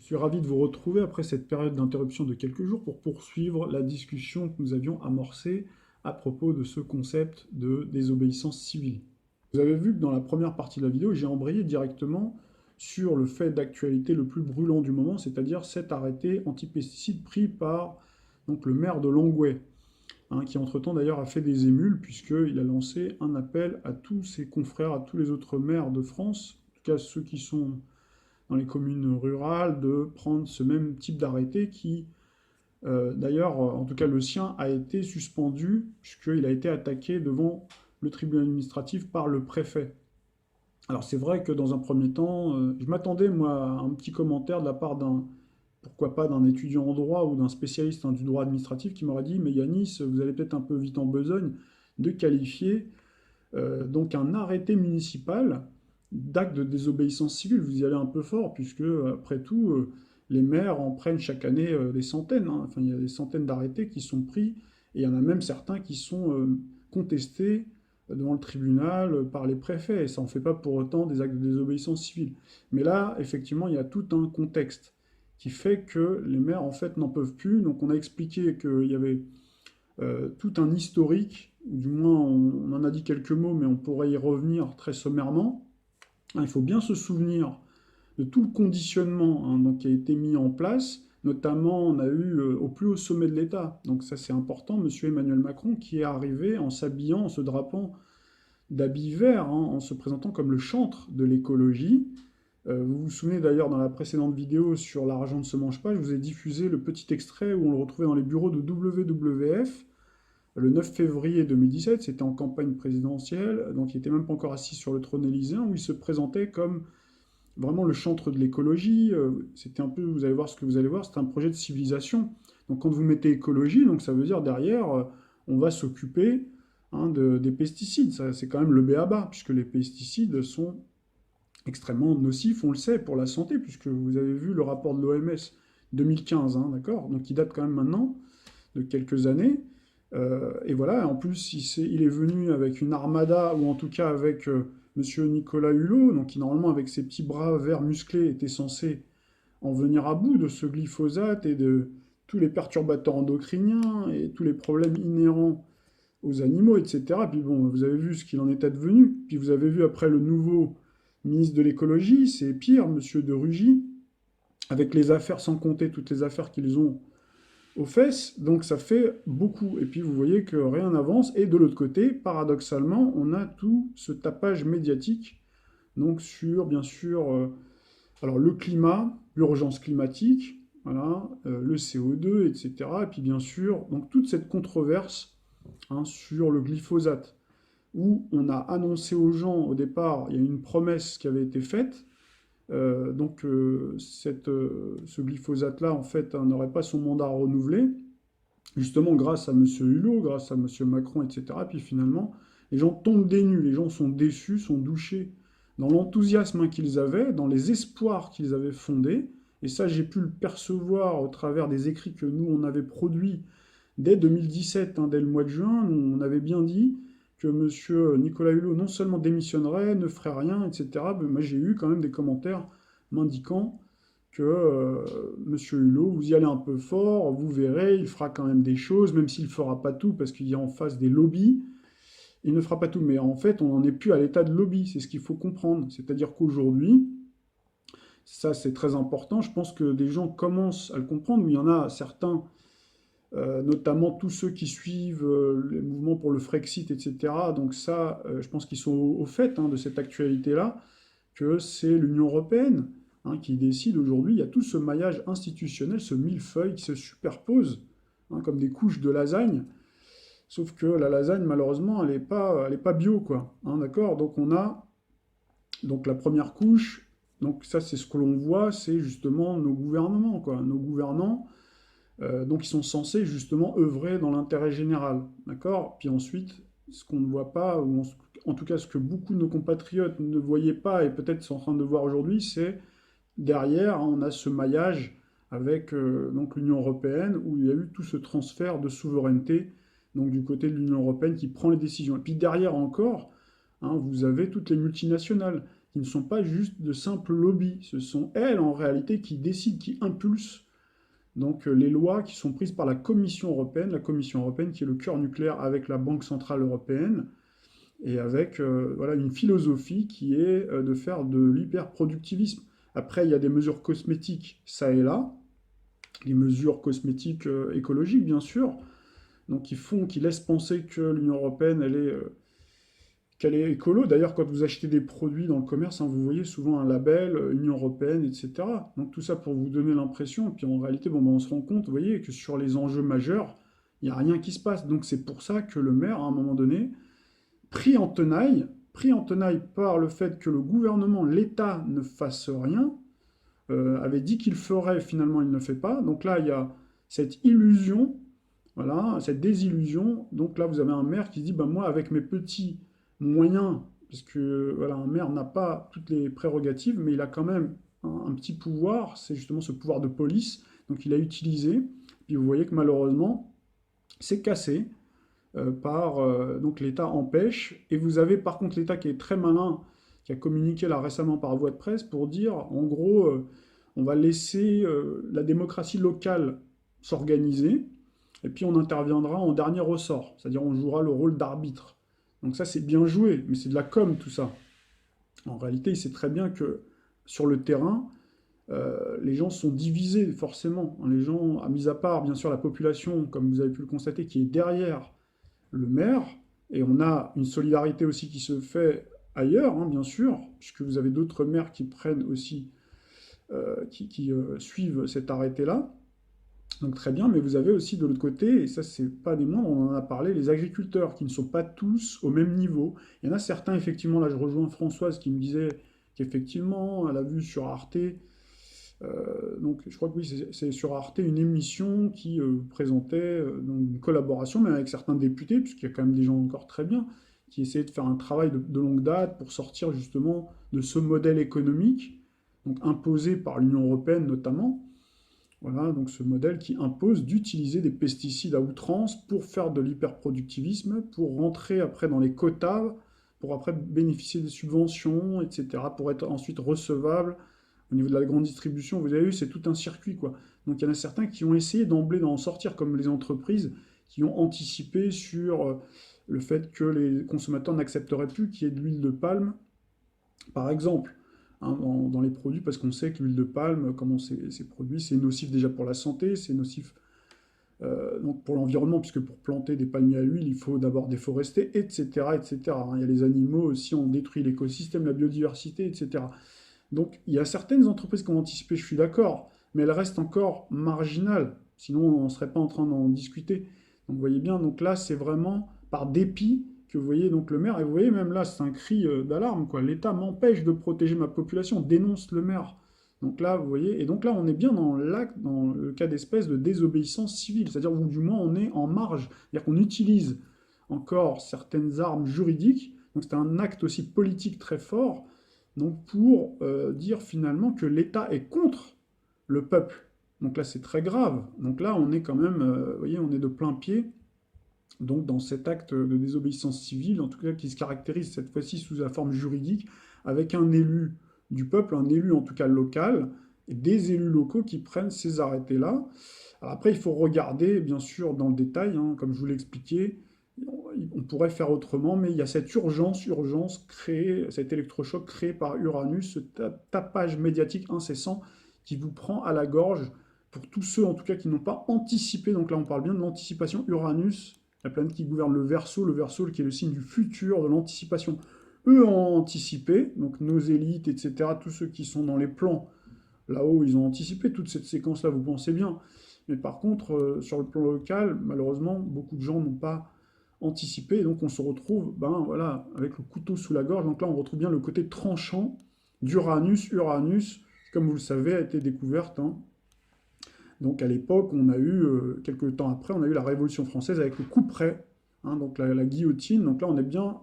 Je suis ravi de vous retrouver après cette période d'interruption de quelques jours pour poursuivre la discussion que nous avions amorcée à propos de ce concept de désobéissance civile. Vous avez vu que dans la première partie de la vidéo, j'ai embrayé directement sur le fait d'actualité le plus brûlant du moment, c'est-à-dire cet arrêté anti-pesticides pris par donc, le maire de Longueuil, qui entre-temps d'ailleurs a fait des émules puisqu'il a lancé un appel à tous ses confrères, à tous les autres maires de France, en tout cas ceux qui sont dans les communes rurales, de prendre ce même type d'arrêté qui, d'ailleurs, en tout cas le sien, a été suspendu puisqu'il a été attaqué devant le tribunal administratif par le préfet. Alors c'est vrai que dans un premier temps, je m'attendais moi à un petit commentaire de la part d'un, pourquoi pas d'un étudiant en droit ou d'un spécialiste du droit administratif qui m'aurait dit, mais Yanis, vous allez peut-être un peu vite en besogne de qualifier donc un arrêté municipal d'acte de désobéissance civile. Vous y allez un peu fort, puisque après tout, les maires en prennent chaque année des centaines, hein. Enfin, il y a des centaines d'arrêtés qui sont pris, et il y en a même certains qui sont contestés devant le tribunal par les préfets, et ça n'en fait pas pour autant des actes de désobéissance civile. Mais là, effectivement, il y a tout un contexte qui fait que les maires, en fait, n'en peuvent plus. Donc on a expliqué qu'il y avait tout un historique, ou du moins on en a dit quelques mots, mais on pourrait y revenir très sommairement. Il faut bien se souvenir de tout le conditionnement donc, qui a été mis en place. Notamment, on a eu au plus haut sommet de l'État, donc ça c'est important, M. Emmanuel Macron, qui est arrivé en s'habillant, en se drapant d'habits verts, en se présentant comme le chantre de l'écologie. Vous vous souvenez d'ailleurs dans la précédente vidéo sur l'argent ne se mange pas, je vous ai diffusé le petit extrait où on le retrouvait dans les bureaux de WWF le 9 février 2017, c'était en campagne présidentielle, donc il n'était même pas encore assis sur le trône élyséen, où il se présentait comme vraiment le chantre de l'écologie. C'était un peu, vous allez voir ce que vous allez voir, c'était un projet de civilisation. Donc quand vous mettez écologie, donc ça veut dire derrière, on va s'occuper des pesticides. Ça, c'est quand même le b.a.-ba, puisque les pesticides sont extrêmement nocifs, on le sait, pour la santé, puisque vous avez vu le rapport de l'OMS 2015, d'accord? Donc il date quand même maintenant de quelques années. Et voilà, en plus, il est venu avec une armada, ou en tout cas avec Monsieur Nicolas Hulot, donc qui normalement, avec ses petits bras verts musclés, était censé en venir à bout de ce glyphosate et de tous les perturbateurs endocriniens et tous les problèmes inhérents aux animaux, etc. Puis bon, vous avez vu ce qu'il en est advenu. Puis vous avez vu après le nouveau ministre de l'écologie, c'est pire, Monsieur de Rugy, avec les affaires, sans compter toutes les affaires qu'ils ont aux fesses, donc ça fait beaucoup. Et puis vous voyez que rien n'avance. Et de l'autre côté, paradoxalement, on a tout ce tapage médiatique, donc sur, bien sûr, alors le climat, l'urgence climatique, voilà, le CO2, etc. Et puis bien sûr, donc toute cette controverse sur le glyphosate, où on a annoncé aux gens, au départ, il y a une promesse qui avait été faite, ce glyphosate-là, en fait, n'aurait pas son mandat renouvelé, justement grâce à M. Hulot, grâce à M. Macron, etc. Puis finalement, les gens tombent des nues, les gens sont déçus, sont douchés dans l'enthousiasme qu'ils avaient, dans les espoirs qu'ils avaient fondés. Et ça, j'ai pu le percevoir au travers des écrits que nous, on avait produits dès 2017, dès le mois de juin. On avait bien dit que M. Nicolas Hulot non seulement démissionnerait, ne ferait rien, etc. Mais moi, j'ai eu quand même des commentaires m'indiquant que M. Hulot, vous y allez un peu fort, vous verrez, il fera quand même des choses, même s'il ne fera pas tout, parce qu'il y a en face des lobbies, il ne fera pas tout. Mais en fait, on n'en est plus à l'état de lobby, c'est ce qu'il faut comprendre. C'est-à-dire qu'aujourd'hui, ça c'est très important, je pense que des gens commencent à le comprendre, où il y en a certains notamment tous ceux qui suivent les mouvements pour le Frexit, etc. Donc ça, je pense qu'ils sont au fait de cette actualité-là, que c'est l'Union européenne qui décide aujourd'hui. Il y a tout ce maillage institutionnel, ce millefeuille qui se superpose comme des couches de lasagne. Sauf que la lasagne, malheureusement, elle est pas bio, quoi. D'accord? Donc on a donc la première couche. Donc ça, c'est ce que l'on voit, c'est justement nos gouvernements, quoi. Nos gouvernants. Donc ils sont censés justement œuvrer dans l'intérêt général, d'accord? Puis ensuite, ce qu'on ne voit pas, ou en tout cas ce que beaucoup de nos compatriotes ne voyaient pas et peut-être sont en train de voir aujourd'hui, c'est derrière, on a ce maillage avec donc l'Union européenne où il y a eu tout ce transfert de souveraineté donc du côté de l'Union européenne qui prend les décisions. Et puis derrière encore, vous avez toutes les multinationales qui ne sont pas juste de simples lobbies. Ce sont elles, en réalité, qui décident, qui impulsent donc les lois qui sont prises par la Commission européenne qui est le cœur nucléaire avec la Banque centrale européenne, et avec voilà, une philosophie qui est de faire de l'hyperproductivisme. Après, il y a des mesures cosmétiques, ça et là, les mesures cosmétiques écologiques, bien sûr, donc qui laissent penser que l'Union européenne, qu'elle est écolo. D'ailleurs, quand vous achetez des produits dans le commerce, hein, vous voyez souvent un label Union européenne, etc. Donc tout ça pour vous donner l'impression, et puis en réalité, bon, ben, on se rend compte, vous voyez, que sur les enjeux majeurs, il n'y a rien qui se passe. Donc c'est pour ça que le maire, à un moment donné, pris en tenaille par le fait que le gouvernement, l'État ne fasse rien, avait dit qu'il ferait, finalement il ne fait pas. Donc là, il y a cette illusion, voilà, cette désillusion. Donc là, vous avez un maire qui se dit, ben moi, avec mes petits moyens, parce que voilà, un maire n'a pas toutes les prérogatives, mais il a quand même un petit pouvoir, c'est justement ce pouvoir de police, donc il a utilisé, puis vous voyez que malheureusement, c'est cassé, donc l'État empêche, et vous avez par contre l'État qui est très malin, qui a communiqué là récemment par voie de presse pour dire, en gros, on va laisser la démocratie locale s'organiser, et puis on interviendra en dernier ressort, c'est-à-dire on jouera le rôle d'arbitre. Donc ça c'est bien joué, mais c'est de la com tout ça. En réalité, il sait très bien que sur le terrain, les gens sont divisés forcément. Les gens, à mis à part bien sûr la population, comme vous avez pu le constater, qui est derrière le maire, et on a une solidarité aussi qui se fait ailleurs, hein, bien sûr, puisque vous avez d'autres maires qui prennent aussi, qui suivent cet arrêté-là. Donc très bien, mais vous avez aussi de l'autre côté, et ça c'est pas des moindres, on en a parlé, les agriculteurs qui ne sont pas tous au même niveau. Il y en a certains, effectivement, là je rejoins Françoise qui me disait qu'effectivement, elle a vu sur Arte, donc je crois que oui, c'est sur Arte une émission qui présentait donc une collaboration, même avec certains députés, puisqu'il y a quand même des gens encore très bien, qui essayaient de faire un travail de longue date pour sortir justement de ce modèle économique, donc imposé par l'Union européenne notamment. Voilà, donc ce modèle qui impose d'utiliser des pesticides à outrance pour faire de l'hyperproductivisme, pour rentrer après dans les quotas, pour après bénéficier des subventions, etc., pour être ensuite recevable au niveau de la grande distribution. Vous avez vu, c'est tout un circuit, quoi. Donc il y en a certains qui ont essayé d'emblée d'en sortir, comme les entreprises, qui ont anticipé sur le fait que les consommateurs n'accepteraient plus qu'il y ait de l'huile de palme, par exemple, hein, dans les produits, parce qu'on sait que l'huile de palme, comment c'est produit, c'est nocif déjà pour la santé, c'est nocif donc pour l'environnement, puisque pour planter des palmiers à huile, il faut d'abord déforester, etc., etc. Il y a les animaux aussi, on détruit l'écosystème, la biodiversité, etc. Donc il y a certaines entreprises qui ont anticipé, je suis d'accord, mais elles restent encore marginales, sinon on ne serait pas en train d'en discuter. Donc vous voyez bien, donc là c'est vraiment par dépit que vous voyez donc le maire, et vous voyez même là c'est un cri d'alarme, quoi. L'État m'empêche de protéger ma population, dénonce le maire. Donc là, vous voyez, et donc là on est bien dans le cas d'espèce de désobéissance civile, c'est-à-dire ou du moins on est en marge, c'est-à-dire qu'on utilise encore certaines armes juridiques, donc c'est un acte aussi politique très fort, donc pour dire finalement que l'État est contre le peuple. Donc là, c'est très grave. Donc là, on est quand même, vous voyez, on est de plein pied donc dans cet acte de désobéissance civile, en tout cas qui se caractérise cette fois-ci sous la forme juridique, avec un élu du peuple, un élu en tout cas local, et des élus locaux qui prennent ces arrêtés-là. Alors après, il faut regarder, bien sûr, dans le détail, hein, comme je vous l'ai expliqué, on pourrait faire autrement, mais il y a cette urgence créée, cet électrochoc créé par Uranus, ce tapage médiatique incessant qui vous prend à la gorge pour tous ceux en tout cas qui n'ont pas anticipé, donc là on parle bien de l'anticipation Uranus, la planète qui gouverne le Verseau qui est le signe du futur, de l'anticipation. Eux ont anticipé, donc nos élites, etc., tous ceux qui sont dans les plans, là-haut, ils ont anticipé toute cette séquence-là, vous pensez bien. Mais par contre, sur le plan local, malheureusement, beaucoup de gens n'ont pas anticipé, et donc on se retrouve ben, voilà, avec le couteau sous la gorge. Donc là, on retrouve bien le côté tranchant d'Uranus. Uranus, comme vous le savez, a été découverte. Hein. Donc à l'époque, on a eu, quelques temps après, on a eu la Révolution française avec le couperet, hein, donc la guillotine. Donc là, on est bien...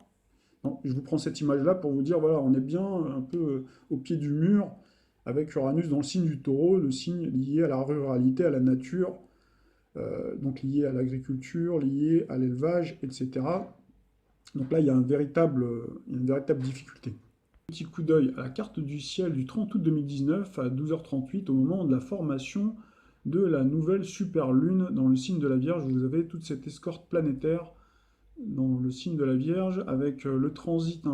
Non, je vous prends cette image-là pour vous dire, voilà, on est bien un peu au pied du mur, avec Uranus dans le signe du taureau, le signe lié à la ruralité, à la nature, donc lié à l'agriculture, lié à l'élevage, etc. Donc là, il y a une véritable difficulté. Petit coup d'œil à la carte du ciel du 30 août 2019 à 12h38 au moment de la formation de la nouvelle superlune dans le signe de la Vierge. Vous avez toute cette escorte planétaire dans le signe de la Vierge avec le transit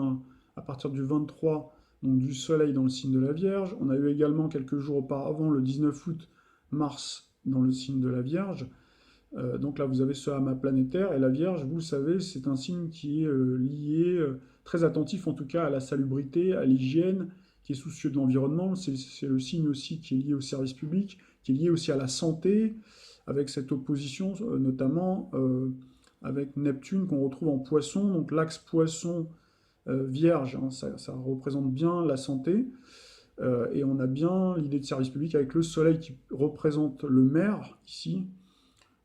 à partir du 23 donc du Soleil dans le signe de la Vierge. On a eu également quelques jours auparavant, le 19 août, Mars dans le signe de la Vierge. Donc là, vous avez ce amas planétaire, et la Vierge, vous le savez, c'est un signe qui est lié, très attentif en tout cas à la salubrité, à l'hygiène, qui est soucieux de l'environnement. C'est le signe aussi qui est lié au service public, qui est lié aussi à la santé, avec cette opposition notamment avec Neptune qu'on retrouve en Poisson. Donc l'axe Poisson-Vierge, hein, ça représente bien la santé. Et on a bien l'idée de service public avec le Soleil qui représente le maire ici.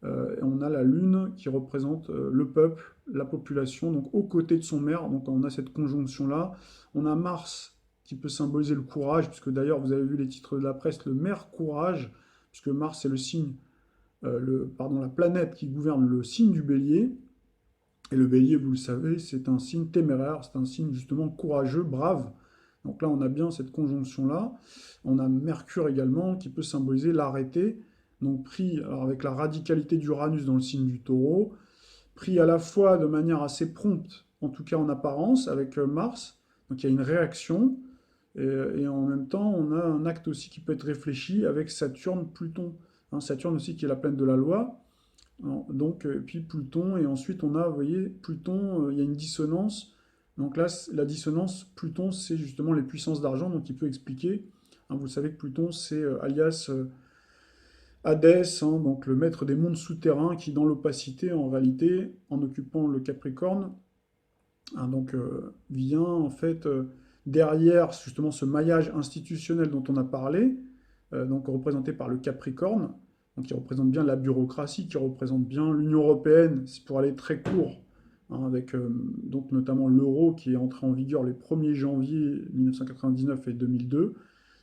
Et on a la Lune qui représente le peuple, la population, donc aux côtés de son maire. Donc on a cette conjonction-là. On a Mars qui peut symboliser le courage, puisque d'ailleurs vous avez vu les titres de la presse, le maire courage, puisque Mars c'est le signe, la planète qui gouverne le signe du Bélier. Et le Bélier, vous le savez, c'est un signe téméraire, c'est un signe justement courageux, brave. Donc là, on a bien cette conjonction-là. On a Mercure également qui peut symboliser l'arrêté, donc pris alors avec la radicalité d'Uranus dans le signe du Taureau, pris à la fois de manière assez prompte, en tout cas en apparence, avec Mars. Donc il y a une réaction, et en même temps, on a un acte aussi qui peut être réfléchi avec Saturne, Pluton. Hein, Saturne aussi qui est la planète de la loi. Donc, puis Pluton, et ensuite on a, vous voyez, Pluton, il y a une dissonance. Donc là, la dissonance, Pluton, c'est justement les puissances d'argent, donc il peut expliquer. Hein, vous savez que Pluton, c'est alias Hadès, hein, donc le maître des mondes souterrains, qui dans l'opacité, en réalité, en occupant le Capricorne, hein, donc vient en fait derrière justement ce maillage institutionnel dont on a parlé, donc représenté par le Capricorne, donc qui représente bien la bureaucratie, qui représente bien l'Union européenne, c'est pour aller très court, hein, avec donc notamment l'euro qui est entré en vigueur les 1er janvier 1999 et 2002.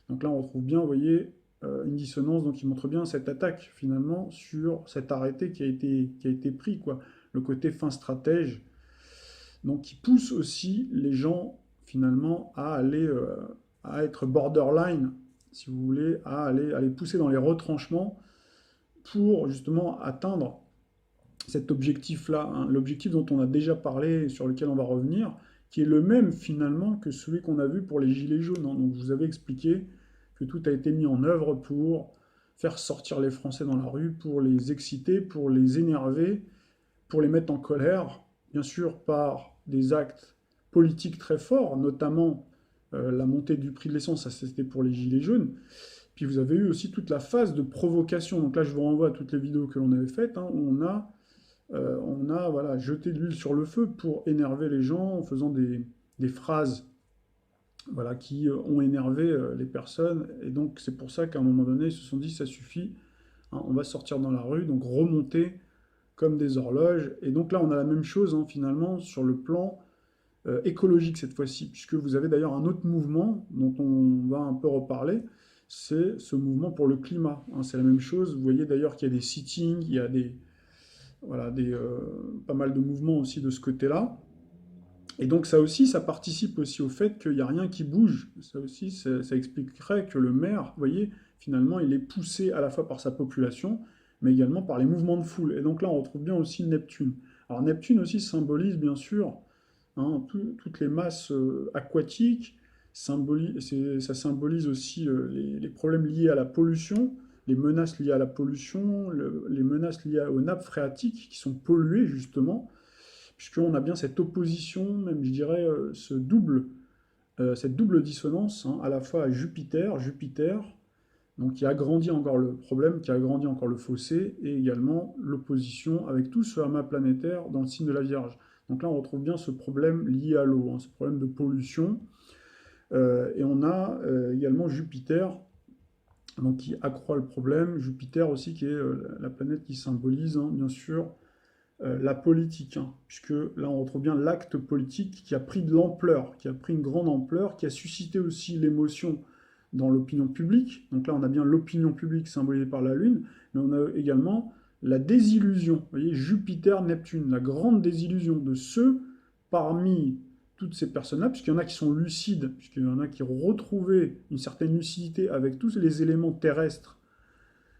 Donc là, on retrouve bien, vous voyez, une dissonance donc qui montre bien cette attaque finalement sur cet arrêté qui a été pris, quoi. Le côté fin stratège, donc qui pousse aussi les gens finalement à aller à être borderline, si vous voulez, à les pousser dans les retranchements pour justement atteindre cet objectif-là, hein, l'objectif dont on a déjà parlé et sur lequel on va revenir, qui est le même finalement que celui qu'on a vu pour les Gilets jaunes, hein. Donc je vous avais expliqué que tout a été mis en œuvre pour faire sortir les Français dans la rue, pour les exciter, pour les énerver, pour les mettre en colère, bien sûr par des actes politiques très forts, notamment la montée du prix de l'essence, ça c'était pour les Gilets jaunes. Puis vous avez eu aussi toute la phase de provocation. Donc là, je vous renvoie à toutes les vidéos que l'on avait faites, hein, où on a voilà, jeté de l'huile sur le feu pour énerver les gens en faisant des phrases voilà, qui ont énervé les personnes. Et donc c'est pour ça qu'à un moment donné, ils se sont dit, ça suffit, hein, on va sortir dans la rue, donc remonter comme des horloges. Et donc là, on a la même chose, hein, finalement, sur le plan écologique cette fois-ci, puisque vous avez d'ailleurs un autre mouvement dont on va un peu reparler, c'est ce mouvement pour le climat, hein. C'est la même chose, vous voyez d'ailleurs qu'il y a des sittings, il y a voilà, pas mal de mouvements aussi de ce côté-là. Et donc ça aussi, ça participe aussi au fait qu'il n'y a rien qui bouge. Ça aussi, ça expliquerait que le maire, vous voyez, finalement, il est poussé à la fois par sa population, mais également par les mouvements de foule. Et donc là, on retrouve bien aussi Neptune. Alors Neptune aussi symbolise, bien sûr, hein, toutes les masses aquatiques, ça symbolise aussi les problèmes liés à la pollution, les menaces liées à la pollution, les menaces liées aux nappes phréatiques qui sont polluées justement, puisqu'on a bien cette opposition, même je dirais cette double dissonance, hein, à la fois à Jupiter, donc qui agrandit encore le problème, qui agrandit encore le fossé, et également l'opposition avec tout ce amas planétaire dans le signe de la Vierge. Donc là, on retrouve bien ce problème lié à l'eau, hein, ce problème de pollution. Et on a également Jupiter, donc qui accroît le problème. Jupiter aussi, qui est la planète qui symbolise, hein, bien sûr, la politique, hein, puisque là, on retrouve bien l'acte politique qui a pris de l'ampleur, qui a pris une grande ampleur, qui a suscité aussi l'émotion dans l'opinion publique. Donc là, on a bien l'opinion publique symbolisée par la Lune, mais on a également la désillusion. Vous voyez, Jupiter-Neptune, la grande désillusion de ceux parmi toutes ces personnes-là, puisqu'il y en a qui sont lucides, puisqu'il y en a qui ont retrouvé une certaine lucidité avec tous les éléments terrestres,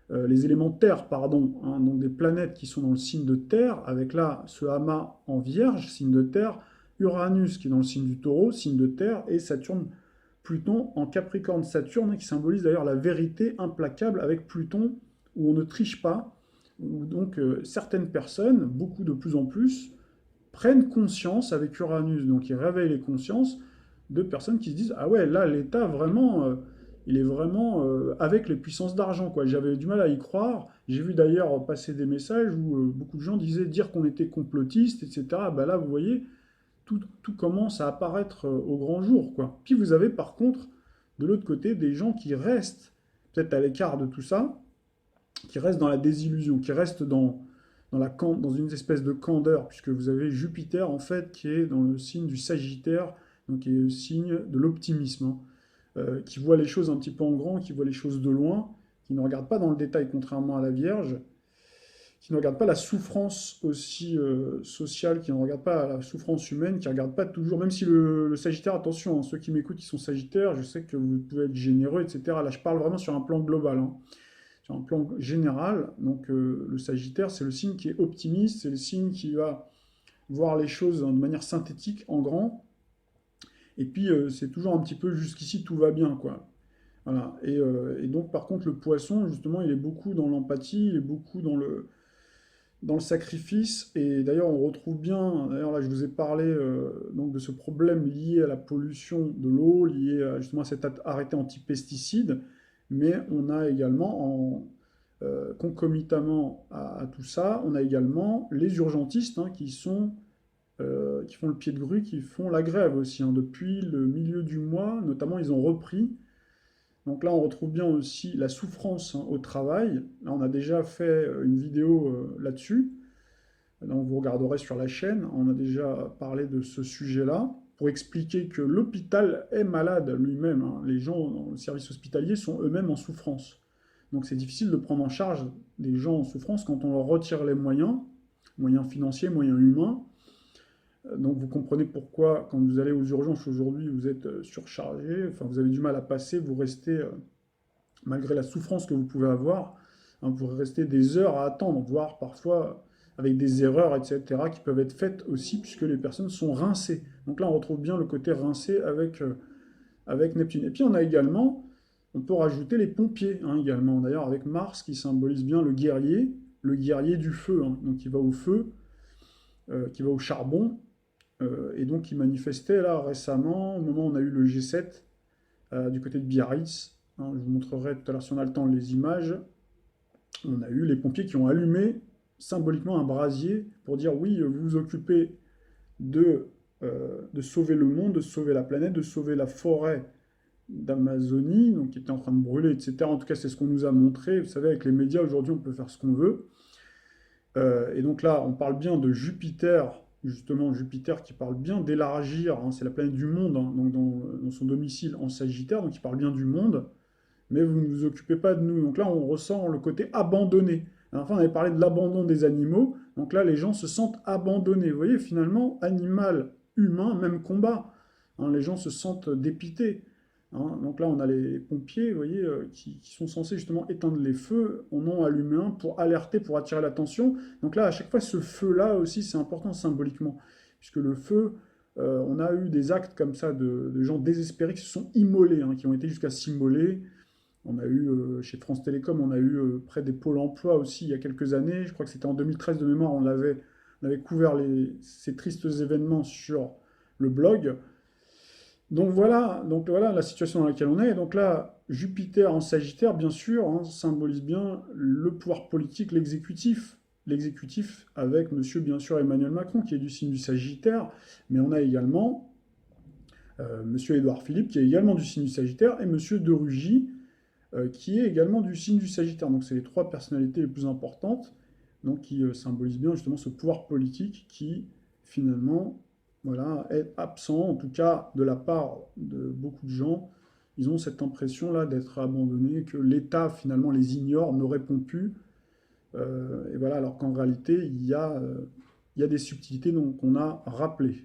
les éléments Terre, pardon, hein, donc des planètes qui sont dans le signe de Terre, avec là ce amas en Vierge, signe de Terre, Uranus qui est dans le signe du Taureau, signe de Terre, et Saturne, Pluton en Capricorne. Saturne qui symbolise d'ailleurs la vérité implacable avec Pluton, où on ne triche pas, où donc certaines personnes, beaucoup de plus en plus, prennent conscience avec Uranus, donc ils réveillent les consciences de personnes qui se disent ah ouais, là l'État vraiment il est vraiment avec les puissances d'argent, quoi. J'avais du mal à y croire. J'ai vu d'ailleurs passer des messages où beaucoup de gens disaient dire qu'on était complotiste, etc. Bah là, vous voyez, tout commence à apparaître au grand jour, quoi. Puis vous avez par contre, de l'autre côté, des gens qui restent peut-être à l'écart de tout ça, qui restent dans la désillusion, qui restent dans une espèce de candeur, puisque vous avez Jupiter, en fait, qui est dans le signe du Sagittaire, donc qui est le signe de l'optimisme, hein. Qui voit les choses un petit peu en grand, qui voit les choses de loin, qui ne regarde pas dans le détail, contrairement à la Vierge, qui ne regarde pas la souffrance aussi sociale, qui ne regarde pas la souffrance humaine, qui ne regarde pas toujours, même si le Sagittaire, attention, hein, ceux qui m'écoutent qui sont Sagittaires, je sais que vous pouvez être généreux, etc. Là, je parle vraiment sur un plan global, hein, sur un plan général. Donc, le Sagittaire, c'est le signe qui est optimiste, c'est le signe qui va voir les choses de manière synthétique, en grand. Et puis, c'est toujours un petit peu jusqu'ici, tout va bien, quoi. Voilà. Et donc, par contre, le poisson, justement, il est beaucoup dans l'empathie, il est beaucoup dans le sacrifice. Et d'ailleurs, on retrouve bien, d'ailleurs, là, je vous ai parlé donc de ce problème lié à la pollution de l'eau, lié justement à cet arrêté anti-pesticides. Mais on a également, concomitamment à tout ça, on a également les urgentistes, hein, qui font le pied de grue, qui font la grève aussi, hein. Depuis le milieu du mois, notamment, ils ont repris. Donc là, on retrouve bien aussi la souffrance, hein, au travail. Là, on a déjà fait une vidéo là-dessus. Donc vous regarderez sur la chaîne. On a déjà parlé de ce sujet-là pour expliquer que l'hôpital est malade lui-même, hein. Les gens dans le service hospitalier sont eux-mêmes en souffrance. Donc c'est difficile de prendre en charge des gens en souffrance quand on leur retire les moyens financiers, moyens humains. Donc vous comprenez pourquoi, quand vous allez aux urgences aujourd'hui, vous êtes surchargé, enfin vous avez du mal à passer, vous restez, malgré la souffrance que vous pouvez avoir, hein, vous restez des heures à attendre, voire parfois avec des erreurs, etc., qui peuvent être faites aussi, puisque les personnes sont rincées. Donc là, on retrouve bien le côté rincé avec Neptune. Et puis on a également, on peut rajouter les pompiers, hein, également, d'ailleurs, avec Mars, qui symbolise bien le guerrier du feu, hein, donc qui va au feu, qui va au charbon, et donc qui manifestait là récemment, au moment où on a eu le G7, du côté de Biarritz, hein, je vous montrerai tout à l'heure si on a le temps les images, on a eu les pompiers qui ont allumé symboliquement un brasier pour dire oui, vous vous occupez de sauver le monde, de sauver la planète, de sauver la forêt d'Amazonie, donc qui était en train de brûler, etc. En tout cas, c'est ce qu'on nous a montré. Vous savez, avec les médias, aujourd'hui, on peut faire ce qu'on veut. Et donc là, on parle bien de Jupiter, justement Jupiter qui parle bien d'élargir, hein, c'est la planète du monde, hein, donc dans son domicile en Sagittaire, donc il parle bien du monde, mais vous ne vous occupez pas de nous. Donc là, on ressent le côté abandonné. Enfin, on avait parlé de l'abandon des animaux, donc là, les gens se sentent abandonnés. Vous voyez, finalement, animal, humain, même combat. Hein, les gens se sentent dépités. Hein. Donc là, on a les pompiers, vous voyez, qui sont censés justement éteindre les feux, en ont allumé un pour alerter, pour attirer l'attention. Donc là, à chaque fois, ce feu-là aussi, c'est important symboliquement, puisque le feu, on a eu des actes comme ça de gens désespérés qui se sont immolés, hein, qui ont été jusqu'à s'immoler. On a eu, chez France Télécom, on a eu près des pôles emploi aussi il y a quelques années. Je crois que c'était en 2013 de mémoire, on avait couvert ces tristes événements sur le blog. Donc voilà la situation dans laquelle on est. Et donc là, Jupiter en Sagittaire, bien sûr, hein, symbolise bien le pouvoir politique, l'exécutif. L'exécutif avec monsieur, bien sûr, Emmanuel Macron, qui est du signe du Sagittaire. Mais on a également monsieur Édouard Philippe, qui est également du signe du Sagittaire, et monsieur de Rugy, qui est également du signe du Sagittaire. Donc c'est les trois personnalités les plus importantes, donc qui symbolisent bien justement ce pouvoir politique qui, finalement, voilà, est absent, en tout cas de la part de beaucoup de gens. Ils ont cette impression-là d'être abandonnés, que l'État finalement les ignore, ne répond plus. Et voilà, alors qu'en réalité, il y a des subtilités qu'on a rappelées.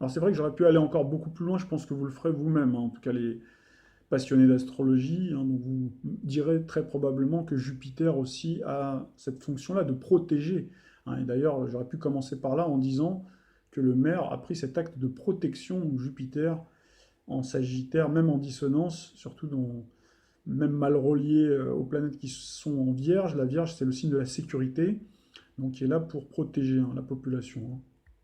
Alors c'est vrai que j'aurais pu aller encore beaucoup plus loin, je pense que vous le ferez vous-même, hein, en tout cas les passionnés d'astrologie, hein, donc vous direz très probablement que Jupiter aussi a cette fonction-là de protéger, hein. Et d'ailleurs, j'aurais pu commencer par là en disant que le maire a pris cet acte de protection, donc Jupiter en Sagittaire, même en dissonance, surtout même mal relié aux planètes qui sont en Vierge. La Vierge, c'est le signe de la sécurité, donc qui est là pour protéger, hein, la population, hein.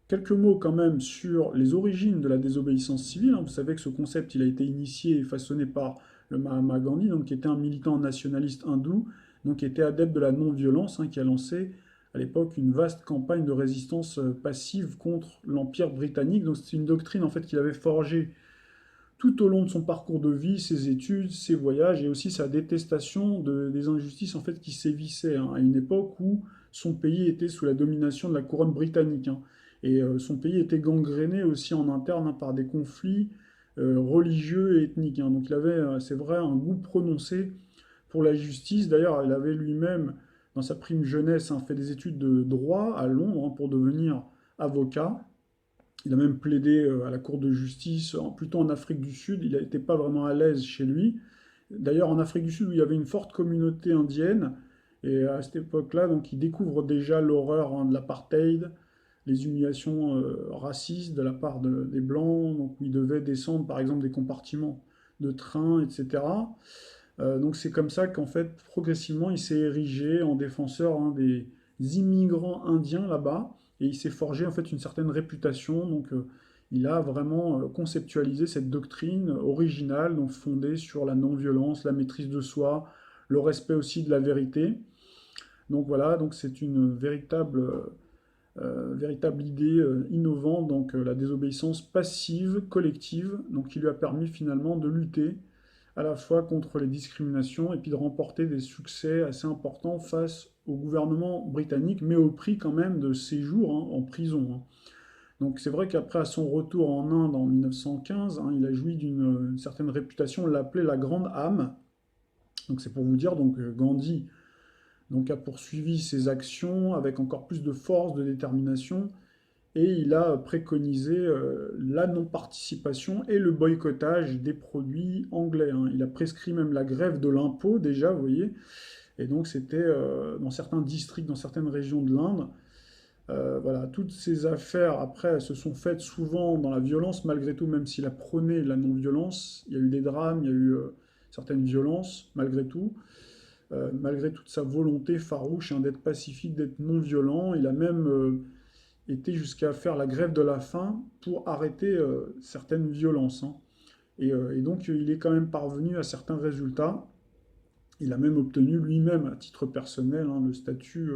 Quelques mots quand même sur les origines de la désobéissance civile, hein. Vous savez que ce concept il a été initié et façonné par le Mahatma Gandhi, donc, qui était un militant nationaliste hindou, donc, qui était adepte de la non-violence, hein, qui a lancé à l'époque une vaste campagne de résistance passive contre l'Empire britannique. Donc c'est une doctrine en fait qu'il avait forgée tout au long de son parcours de vie, ses études, ses voyages et aussi sa détestation des injustices en fait qui sévissaient, hein, à une époque où son pays était sous la domination de la couronne britannique, hein. Et son pays était gangréné aussi en interne, hein, par des conflits religieux et ethniques, hein. Donc il avait, c'est vrai, un goût prononcé pour la justice. D'ailleurs, il avait lui-même, dans sa prime jeunesse, hein, fait des études de droit à Londres, hein, pour devenir avocat. Il a même plaidé à la Cour de justice, plutôt en Afrique du Sud. Il n'était pas vraiment à l'aise chez lui. D'ailleurs, en Afrique du Sud, où il y avait une forte communauté indienne, et à cette époque-là, donc, il découvre déjà l'horreur, hein, de l'apartheid, les humiliations racistes de la part des Blancs, donc, où il devait descendre, par exemple, des compartiments de train, etc. Donc c'est comme ça qu'en fait, progressivement, il s'est érigé en défenseur, hein, des immigrants indiens là-bas, et il s'est forgé en fait une certaine réputation. Donc il a vraiment conceptualisé cette doctrine originale, donc fondée sur la non-violence, la maîtrise de soi, le respect aussi de la vérité. Donc voilà, donc c'est une véritable idée innovante, donc la désobéissance passive, collective, donc qui lui a permis finalement de lutter à la fois contre les discriminations et puis de remporter des succès assez importants face au gouvernement britannique, mais au prix quand même de ses jours, hein, en prison, hein. Donc c'est vrai qu'après à son retour en Inde en 1915, hein, il a joui d'une certaine réputation, on l'appelait la Grande Âme. Donc c'est pour vous dire, donc Gandhi donc, a poursuivi ses actions avec encore plus de force, de détermination, et il a préconisé la non-participation et le boycottage des produits anglais, hein. Il a prescrit même la grève de l'impôt déjà, vous voyez. Et donc c'était dans certains districts, dans certaines régions de l'Inde. Voilà, toutes ces affaires, après, elles se sont faites souvent dans la violence, malgré tout, même s'il a prôné la non-violence. Il y a eu des drames, il y a eu certaines violences, malgré tout. Malgré toute sa volonté farouche, hein, d'être pacifique, d'être non-violent. Il a même été jusqu'à faire la grève de la faim pour arrêter certaines violences, hein. Et donc il est quand même parvenu à certains résultats. Il a même obtenu lui-même, à titre personnel, hein, le statut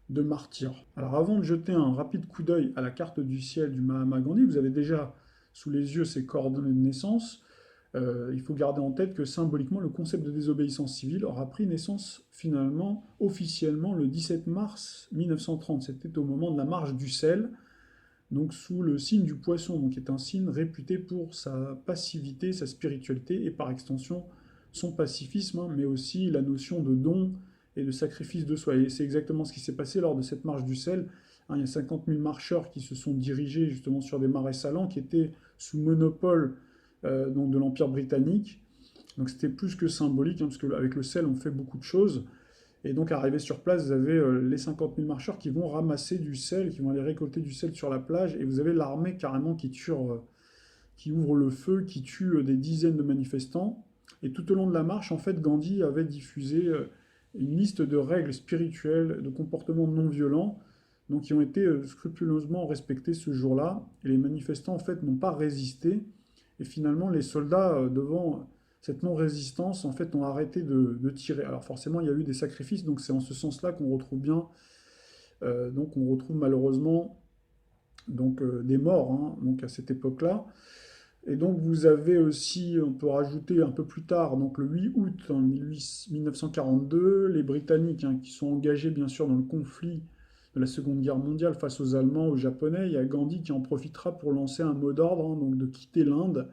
de martyr. Alors avant de jeter un rapide coup d'œil à la carte du ciel du Mahatma Gandhi, vous avez déjà sous les yeux ses coordonnées de naissance. Il faut garder en tête que symboliquement, le concept de désobéissance civile aura pris naissance finalement, officiellement, le 17 mars 1930. C'était au moment de la marche du sel, donc sous le signe du poisson, donc qui est un signe réputé pour sa passivité, sa spiritualité et par extension son pacifisme, hein, mais aussi la notion de don et de sacrifice de soi. Et c'est exactement ce qui s'est passé lors de cette marche du sel, hein. Il y a 50 000 marcheurs qui se sont dirigés justement sur des marais salants qui étaient sous monopole donc de l'Empire britannique. Donc c'était plus que symbolique, hein, parce qu'avec le sel on fait beaucoup de choses. Et donc, arrivé sur place, vous avez les 50 000 marcheurs qui vont ramasser du sel, qui vont aller récolter du sel sur la plage, et vous avez l'armée carrément qui ouvre le feu, qui tue des dizaines de manifestants. Et tout au long de la marche, en fait, Gandhi avait diffusé une liste de règles spirituelles, de comportements non violents, donc qui ont été scrupuleusement respectés ce jour-là. Et les manifestants, en fait, n'ont pas résisté. Et finalement, les soldats, devant cette non-résistance, en fait, ont arrêté de tirer. Alors forcément, il y a eu des sacrifices, donc c'est en ce sens-là qu'on retrouve bien, donc on retrouve malheureusement donc, des morts, hein, donc à cette époque-là. Et donc vous avez aussi, on peut rajouter un peu plus tard, donc le 8 août en 1942, les Britanniques, hein, qui sont engagés bien sûr dans le conflit de la Seconde Guerre mondiale face aux Allemands, aux Japonais. Il y a Gandhi qui en profitera pour lancer un mot d'ordre, hein, donc de quitter l'Inde.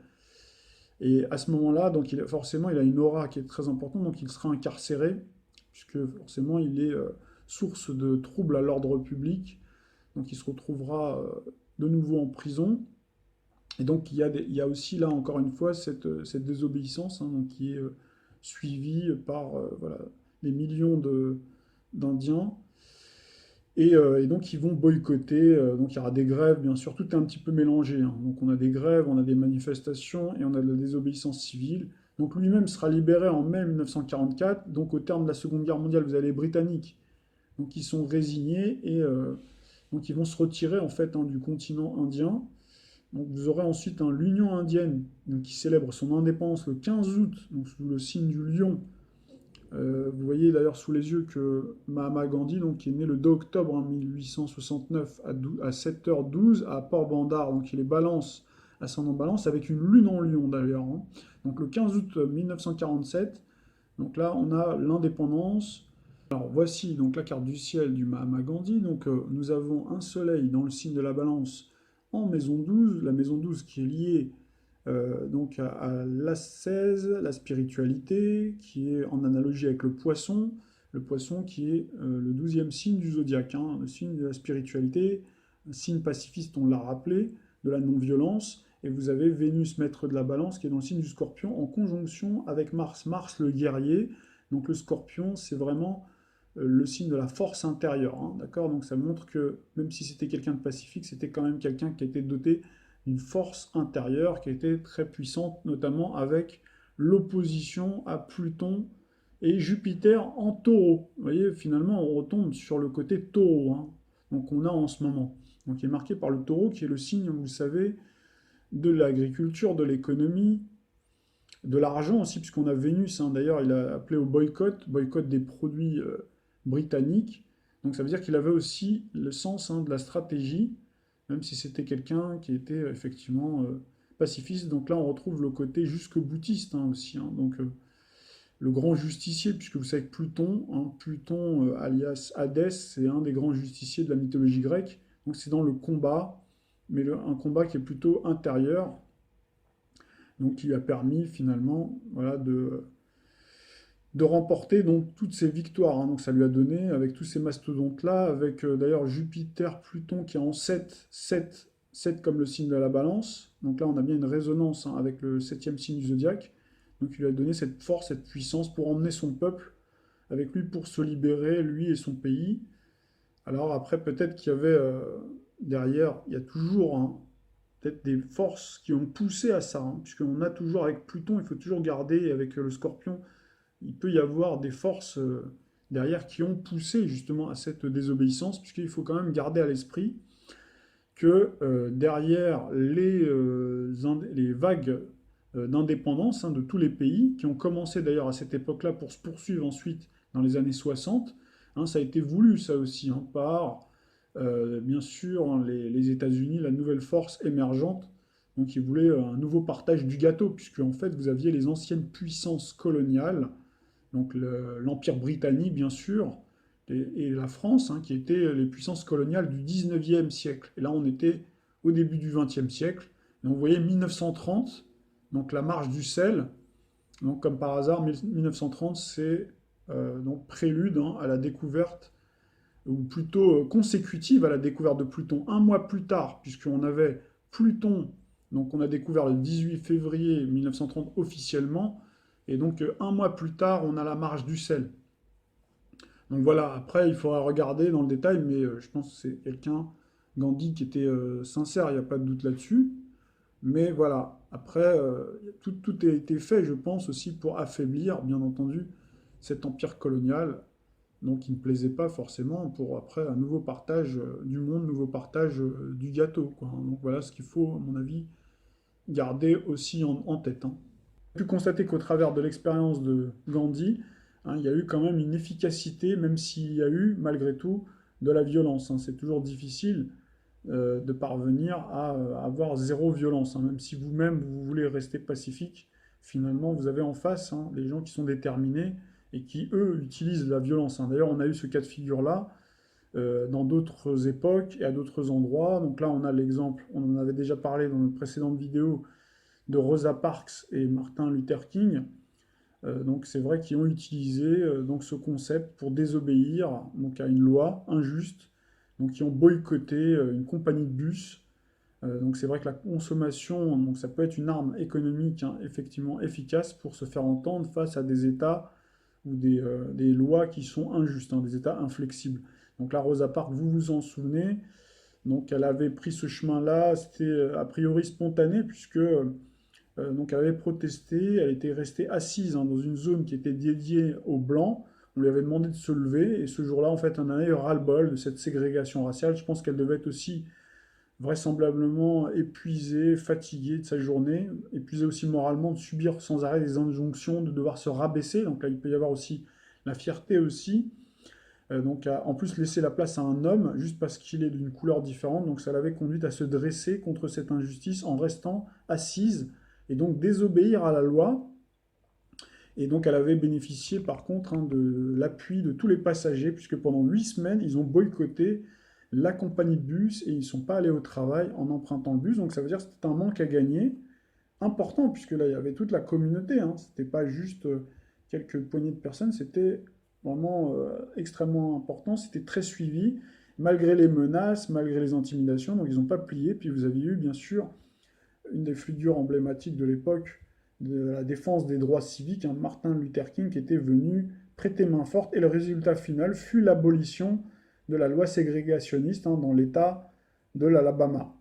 Et à ce moment-là, donc forcément, il a une aura qui est très importante, donc il sera incarcéré, puisque forcément, il est source de troubles à l'ordre public. Donc il se retrouvera de nouveau en prison. Et donc il y a aussi là, encore une fois, cette désobéissance, hein, donc, qui est suivie par voilà, des millions d'Indiens. Et donc ils vont boycotter, donc il y aura des grèves, bien sûr, tout est un petit peu mélangé, hein. Donc on a des grèves, on a des manifestations et on a de la désobéissance civile. Donc lui-même sera libéré en mai 1944, donc au terme de la Seconde Guerre mondiale, vous avez les Britanniques, donc ils sont résignés et donc ils vont se retirer en fait, hein, du continent indien. Donc vous aurez ensuite, hein, l'Union indienne, donc, qui célèbre son indépendance le 15 août, donc sous le signe du lion. Vous voyez d'ailleurs sous les yeux que Mahatma Gandhi, donc, qui est né le 2 octobre, hein, 1869 à 7h12 à Port-Bandar, donc il est balance, ascendant balance, avec une lune en lion d'ailleurs, hein. Donc le 15 août 1947, donc là on a l'indépendance. Alors voici donc la carte du ciel du Mahatma Gandhi. Donc nous avons un soleil dans le signe de la balance en maison 12, la maison 12 qui est liée donc à l'ascèse, la spiritualité, qui est en analogie avec le poisson qui est le 12e signe du zodiaque, hein, le signe de la spiritualité, un signe pacifiste, on l'a rappelé, de la non-violence. Et vous avez Vénus, maître de la balance, qui est dans le signe du scorpion, en conjonction avec Mars. Mars, le guerrier. Donc le scorpion, c'est vraiment le signe de la force intérieure, hein, d'accord? Donc ça montre que même si c'était quelqu'un de pacifique, c'était quand même quelqu'un qui était doté d'une force intérieure qui était très puissante, notamment avec l'opposition à Pluton et Jupiter en taureau. Vous voyez, finalement, on retombe sur le côté taureau, hein, donc on a en ce moment. Donc il est marqué par le taureau qui est le signe, vous le savez, de l'agriculture, de l'économie, de l'argent aussi, puisqu'on a Vénus, hein. D'ailleurs, il a appelé au boycott des produits britanniques. Donc ça veut dire qu'il avait aussi le sens, hein, de la stratégie, même si c'était quelqu'un qui était effectivement pacifiste. Donc là, on retrouve le côté jusque-boutiste, hein, aussi, hein. Donc le grand justicier, puisque vous savez que Pluton, hein, Pluton alias Hadès, c'est un des grands justiciers de la mythologie grecque. Donc c'est dans le combat, mais un combat qui est plutôt intérieur, donc qui lui a permis finalement, voilà, de remporter donc toutes ces victoires, hein. Donc ça lui a donné, avec tous ces mastodontes-là, avec d'ailleurs Jupiter, Pluton qui est en 7 comme le signe de la balance. Donc là on a bien une résonance, hein, avec le septième signe du zodiaque. Donc il lui a donné cette force, cette puissance pour emmener son peuple avec lui pour se libérer, lui et son pays. Alors après peut-être qu'il y avait derrière, il y a toujours, hein, peut-être des forces qui ont poussé à ça, hein, puisqu'on a toujours avec Pluton, il faut toujours garder, avec le Scorpion, il peut y avoir des forces derrière qui ont poussé justement à cette désobéissance, puisqu'il faut quand même garder à l'esprit que derrière les vagues d'indépendance, hein, de tous les pays, qui ont commencé d'ailleurs à cette époque-là pour se poursuivre ensuite dans les années 60, hein, ça a été voulu ça aussi, hein, par bien sûr, hein, les États-Unis, la nouvelle force émergente, donc ils voulaient un nouveau partage du gâteau, puisque en fait vous aviez les anciennes puissances coloniales, donc l'Empire britannique bien sûr, et la France, hein, qui étaient les puissances coloniales du 19e siècle. Et là on était au début du 20e siècle, et on voyait 1930, donc la marche du sel, donc comme par hasard 1930 c'est donc prélude, hein, à la découverte, ou plutôt consécutive à la découverte de Pluton. Un mois plus tard, puisqu'on avait Pluton, donc on a découvert le 18 février 1930 officiellement, et donc un mois plus tard, on a la marche du sel. Donc voilà, après, il faudra regarder dans le détail, mais je pense que c'est quelqu'un, Gandhi, qui était sincère, il n'y a pas de doute là-dessus. Mais voilà, après, tout a été fait, je pense, aussi pour affaiblir, bien entendu, cet empire colonial, donc qui ne plaisait pas forcément pour après un nouveau partage du monde, nouveau partage du gâteau, quoi, hein. Donc voilà ce qu'il faut, à mon avis, garder aussi en tête, hein. On a pu constater qu'au travers de l'expérience de Gandhi, hein, il y a eu quand même une efficacité, même s'il y a eu, malgré tout, de la violence, hein. C'est toujours difficile de parvenir à avoir zéro violence, hein. Même si vous-même, vous voulez rester pacifique, finalement, vous avez en face, hein, des gens qui sont déterminés et qui, eux, utilisent la violence, hein. D'ailleurs, on a eu ce cas de figure-là dans d'autres époques et à d'autres endroits. Donc là, on a l'exemple, on en avait déjà parlé dans notre précédente vidéo, de Rosa Parks et Martin Luther King. Donc c'est vrai qu'ils ont utilisé donc ce concept pour désobéir donc à une loi injuste. Donc ils ont boycotté une compagnie de bus Donc c'est vrai que la consommation, donc ça peut être une arme économique hein, effectivement efficace pour se faire entendre face à des États ou des lois qui sont injustes, hein, des États inflexibles. Donc la Rosa Parks, vous vous en souvenez, donc elle avait pris ce chemin-là, c'était a priori spontané puisque donc elle avait protesté, elle était restée assise hein, dans une zone qui était dédiée aux Blancs. On lui avait demandé de se lever et ce jour-là, en fait, on en a eu ras-le-bol de cette ségrégation raciale. Je pense qu'elle devait être aussi vraisemblablement épuisée, fatiguée de sa journée, épuisée aussi moralement de subir sans arrêt des injonctions, de devoir se rabaisser. Donc là, il peut y avoir aussi la fierté aussi. Donc en plus laisser la place à un homme juste parce qu'il est d'une couleur différente. Donc ça l'avait conduite à se dresser contre cette injustice en restant assise et donc désobéir à la loi. Et donc elle avait bénéficié par contre hein, de l'appui de tous les passagers, puisque pendant 8 semaines, ils ont boycotté la compagnie de bus et ils ne sont pas allés au travail en empruntant le bus. Donc ça veut dire que c'était un manque à gagner important, puisque là, il y avait toute la communauté. Hein. C'était pas juste quelques poignées de personnes, c'était vraiment extrêmement important. C'était très suivi, malgré les menaces, malgré les intimidations. Donc ils n'ont pas plié. Puis vous avez eu, bien sûr, une des figures emblématiques de l'époque de la défense des droits civiques, hein, Martin Luther King, qui était venu prêter main forte. Et le résultat final fut l'abolition de la loi ségrégationniste hein, dans l'État de l'Alabama.